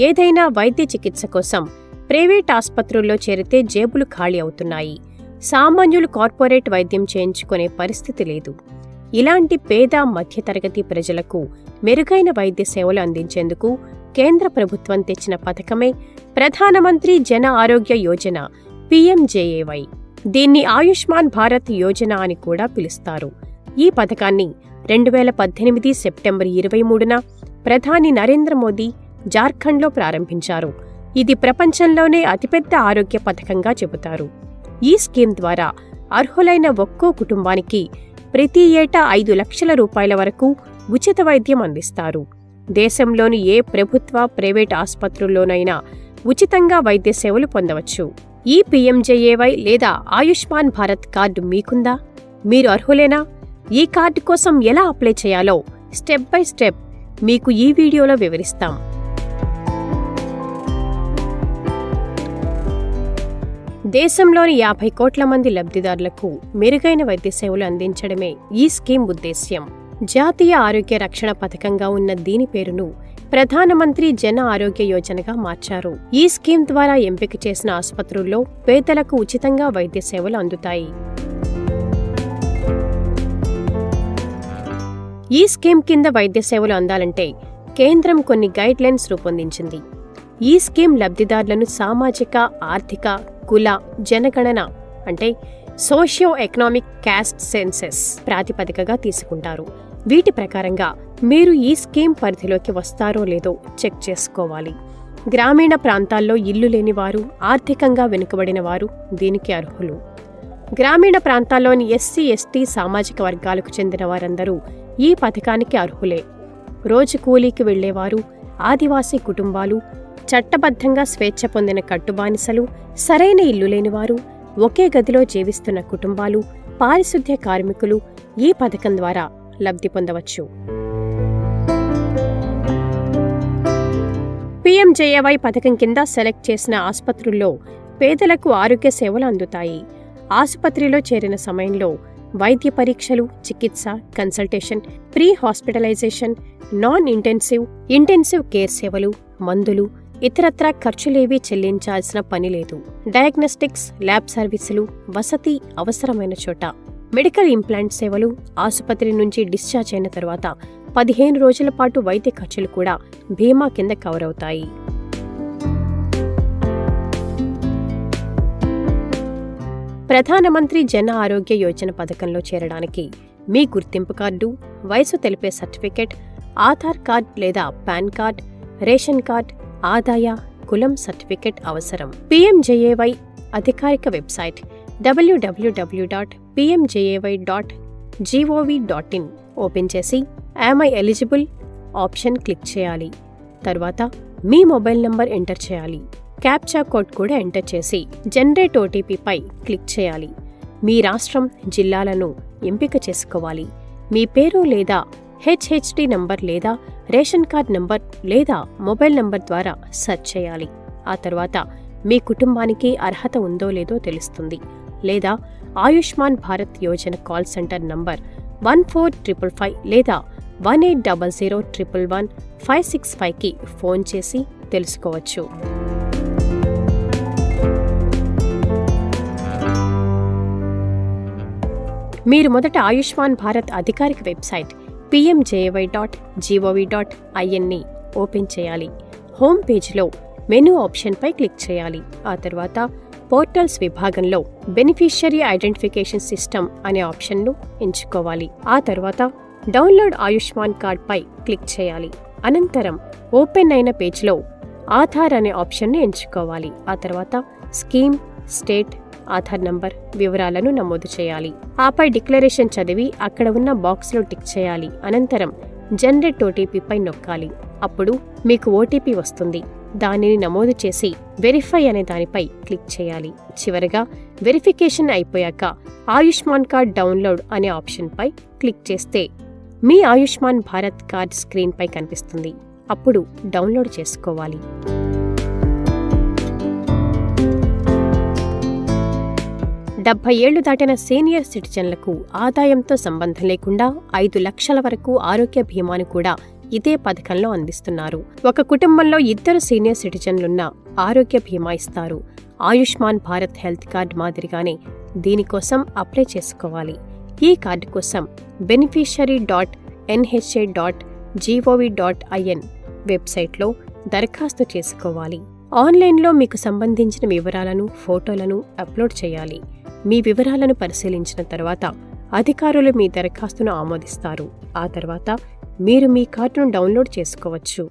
ఏదైనా వైద్య చికిత్స కోసం ప్రైవేట్ ఆస్పత్రుల్లో చేరితే జేబులు ఖాళీ అవుతున్నాయి. సామాన్యులు కార్పొరేట్ వైద్యం చేయించుకునే పరిస్థితి లేదు. ఇలాంటి పేద మధ్యతరగతి ప్రజలకు మెరుగైన వైద్య సేవలు అందించేందుకు కేంద్ర ప్రభుత్వం తెచ్చిన పథకమే ప్రధానమంత్రి జన ఆరోగ్య యోజన PMJAY. దీన్ని ఆయుష్మాన్ భారత్ యోజన అని కూడా పిలుస్తారు. ఈ పథకాన్ని 2018 సెప్టెంబర్ 23న ప్రధాని నరేంద్ర మోదీ జార్ఖండ్లో ప్రారంభించారు. ఇది ప్రపంచంలోనే అతిపెద్ద ఆరోగ్య పథకంగా చెబుతారు. ఈ స్కీమ్ ద్వారా అర్హులైన ఒక్కో కుటుంబానికి ప్రతి ఏటా 5 లక్షల రూపాయల వరకు ఉచిత వైద్యం అందిస్తారు. దేశంలోని ఏ ప్రభుత్వ, ప్రైవేట్ ఆస్పత్రుల్లోనైనా ఉచితంగా వైద్య సేవలు పొందవచ్చు. ఈ PMJAY లేదా ఆయుష్మాన్ భారత్ కార్డు మీకుందా? మీరు అర్హులేనా? ఈ కార్డు కోసం ఎలా అప్లై చేయాలో స్టెప్ బై స్టెప్ మీకు ఈ వీడియోలో వివరిస్తాం. దేశంలోని 50 కోట్ల మంది లబ్ధిదారులకు మెరుగైన వైద్య సేవలు అందించడమే ఈ స్కీమ్ ఉద్దేశ్యం. జాతీయ ఆరోగ్య రక్షణ పథకంగా ఉన్న దీని పేరును ప్రధానమంత్రి జన ఆరోగ్య యోజనగా మార్చారు. ఈ స్కీమ్ ద్వారా ఎంపిక చేసిన ఆస్పత్రుల్లో పేదలకు ఉచితంగా వైద్య సేవలు అందుతాయి. ఈ స్కీమ్ కింద వైద్య సేవలు అందాలంటే కేంద్రం కొన్ని గైడ్ లైన్స్ రూపొందించింది. ఈ స్కీమ్ లబ్ధిదారులను సామాజిక, ఆర్థిక, కుల జనగణన అంటే సోషియో ఎకనామిక్ క్యాస్ట్ సెన్సెస్ ప్రాతిపదికగా తీసుకుంటారు. వీటి ప్రకారంగా మీరు ఈ స్కీమ్ పరిధిలోకి వస్తారో లేదో చెక్ చేసుకోవాలి. గ్రామీణ ప్రాంతాల్లో ఇల్లు లేనివారు, ఆర్థికంగా వెనుకబడిన వారు దీనికి అర్హులు. గ్రామీణ ప్రాంతాల్లోని SC, ST సామాజిక వర్గాలకు చెందిన వారందరూ ఈ పథకానికి అర్హులే. రోజు కూలీకి వెళ్లేవారు, ఆదివాసీ కుటుంబాలు, చట్టబద్ధంగా స్వేచ్ఛ పొందిన కట్టుబానిసలు, సరైన ఇల్లు లేనివారు, ఒకే గదిలో జీవిస్తున్న కుటుంబాలు, పారిశుద్ధ్య కార్మికులు ఈ పథకం ద్వారా లబ్ధి పొందవచ్చు. PMJAY పథకం కింద సెలెక్ట్ చేసిన ఆస్పత్రుల్లో పేదలకు ఆరోగ్య సేవలు అందుతాయి. ఆసుపత్రిలో చేరిన సమయంలో వైద్య పరీక్షలు, చికిత్స, consultation, pre hospitalisation, non intensive, intensive care సేవలు, మందులు, ఇతరత్రా ఖర్చులేవీ చెల్లించాల్సిన పని లేదు. డయాగ్నోస్టిక్స్, ల్యాబ్ సర్వీసులు, వసతి అవసరమైన చోట, మెడికల్ ఇంప్లాంట్ సేవలు, ఆసుపత్రి నుంచి డిశ్చార్జ్ అయిన తర్వాత 15 రోజుల పాటు వైద్య ఖర్చులు కూడా బీమా కింద కవర్ అవుతాయి. ప్రధానమంత్రి జన ఆరోగ్య యోజన పథకంలో చేరడానికి మీ గుర్తింపు కార్డు, వయసు తెలిపే సర్టిఫికెట్, ఆధార్ కార్డ్ లేదా పాన్ కార్డ్, రేషన్ కార్డ్, ఆదాయ, కులం సర్టిఫికెట్ అవసరం. PMJAY అధికారిక వెబ్సైట్ www.pmjay.gov.in ఓపెన్ చేసి "Am I eligible?" Option click చేయాలి. తర్వాత మీ మొబైల్ నంబర్ ఎంటర్ చేయాలి. క్యాప్చా కోడ్ కూడా ఎంటర్ చేసి జనరేట్ OTP పై క్లిక్ చేయాలి. మీ రాష్ట్రం, జిల్లాలను ఎంపిక చేసుకోవాలి. మీ పేరు లేదా HHD నంబర్ లేదా రేషన్ కార్డ్ నంబర్ లేదా మొబైల్ నంబర్ ద్వారా సెర్చ్ చేయాలి. ఆ తర్వాత మీ కుటుంబానికి అర్హత ఉందో లేదో తెలుస్తుంది. లేదా Ayushman Bharat Yojana call centre number 14555 లేదా 1800111565కి ఫోన్ చేసి తెలుసుకోవచ్చు. మీరు మొదట ఆయుష్మాన్ భారత్ అధికారిక వెబ్సైట్ pmjay.gov.in ని ఓపెన్ చేయాలి. హోమ్ పేజ్లో మెనూ ఆప్షన్పై క్లిక్ చేయాలి. ఆ తర్వాత పోర్టల్స్ విభాగంలో బెనిఫిషియరీ ఐడెంటిఫికేషన్ సిస్టమ్ అనే ఆప్షన్ను ఎంచుకోవాలి. ఆ తర్వాత డౌన్లోడ్ ఆయుష్మాన్ కార్డ్ పై క్లిక్ చేయాలి. అనంతరం ఓపెన్ అయిన పేజ్లో ఆధార్ అనే ఆప్షన్ను ఎంచుకోవాలి. ఆ తర్వాత స్కీమ్, స్టేట్, ఆధార్ నంబర్ వివరాలను నమోదు చేయాలి. ఆపై డిక్లరేషన్ చదివి అక్కడ ఉన్న బాక్స్లో టిక్ చేయాలి. అనంతరం జనరేట్ OTP పై నొక్కాలి. అప్పుడు మీకు OTP వస్తుంది. దానిని నమోదు చేసి వెరిఫై అనే దానిపై క్లిక్ చేయాలి. చివరగా వెరిఫికేషన్ అయిపోయాక ఆయుష్మాన్ కార్డ్ డౌన్లోడ్ అనే ఆప్షన్పై క్లిక్ చేస్తే మీ ఆయుష్మాన్ భారత్ కార్డ్ స్క్రీన్పై కనిపిస్తుంది. అప్పుడు డౌన్లోడ్ చేసుకోవాలి. 70 ఏళ్లు దాటిన సీనియర్ సిటిజన్లకు ఆదాయంతో సంబంధం లేకుండా 5 లక్షల వరకు ఆరోగ్య బీమాను కూడా ఇదే పథకంలో అందిస్తున్నారు. ఒక కుటుంబంలో 2 సీనియర్ సిటిజన్లున్న ఆరోగ్య బీమా ఇస్తారు. ఆయుష్మాన్ భారత్ హెల్త్ కార్డ్ మాదిరిగానే దీనికోసం అప్లై చేసుకోవాలి. ఈ కార్డు కోసం beneficiary.nha.gov.in వెబ్సైట్లో దరఖాస్తు చేసుకోవాలి. ఆన్లైన్లో మీకు సంబంధించిన వివరాలను, ఫోటోలను అప్లోడ్ చేయాలి. మీ వివరాలను పరిశీలించిన తర్వాత అధికారులు మీ దరఖాస్తును ఆమోదిస్తారు. ఆ తర్వాత మీరు మీ కార్డును డౌన్లోడ్ చేసుకోవచ్చు.